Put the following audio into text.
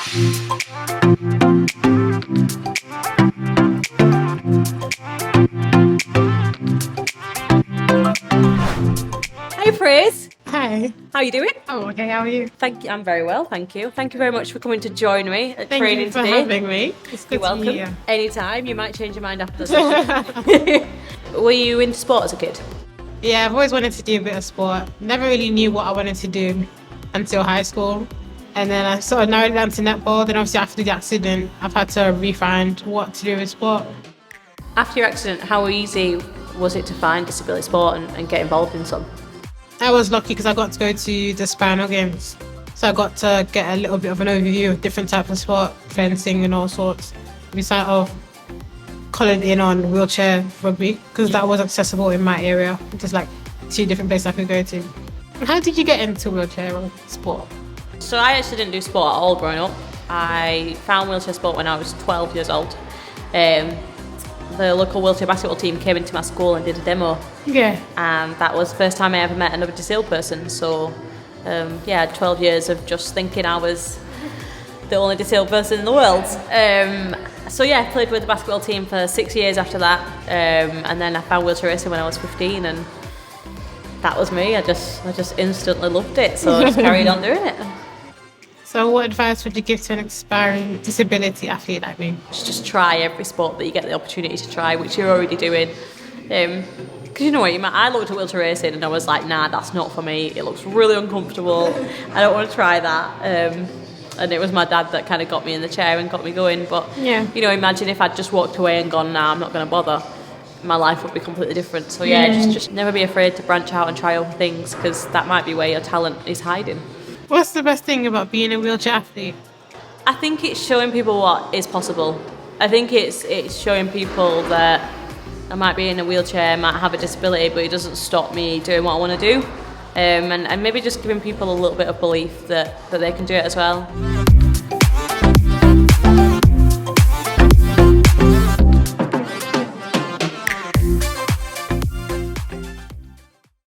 Hi, Praise. Hi. How are you doing? Oh, okay. How are you? Thank you. I'm very well, thank you. Thank you very much for coming to join me at Thank training you for today. having me. It's good You're welcome. to be here. Anytime. You might change your mind after the session. Were you into sport as a kid? Yeah, I've always wanted to do a bit of sport. Never really knew what I wanted to do until high school. And then I sort of narrowed it down to netball. Then obviously after the accident, I've had to re-find what to do with sport. After your accident, how easy was it to find disability sport and get involved in some? I was lucky because I got to go to the Spinal Games. So I got to get a little bit of an overview of different types of sport, fencing and all sorts. We sort of collared in on wheelchair rugby because that was accessible in my area. Just like 2 different places I could go to. How did you get into wheelchair sport? So I actually didn't do sport at all growing up. I found wheelchair sport when I was 12 years old. The local wheelchair basketball team came into my school and did a demo. Yeah. And that was the first time I ever met another disabled person. So, yeah, 12 years of just thinking I was the only disabled person in the world. So yeah, I played with the basketball team for 6 years after that. And then I found wheelchair racing when I was 15, and that was me. I just instantly loved it. So I just carried on doing it. So what advice would you give to an aspiring disability athlete like me? Just try every sport that you get the opportunity to try, which you're already doing. Because you know what, I looked at wheelchair racing and I was like, nah, that's not for me. It looks really uncomfortable. I don't want to try that. And it was my dad that kind of got me in the chair and got me going. But, Yeah. you know, imagine if I'd just walked away and gone, nah, I'm not going to bother. My life would be completely different. So yeah, just never be afraid to branch out and try other things, because that might be where your talent is hiding. What's the best thing about being a wheelchair athlete? I think it's showing people what is possible. I think it's showing people that I might be in a wheelchair, might have a disability, but it doesn't stop me doing what I want to do. And maybe just giving people a little bit of belief that they can do it as well.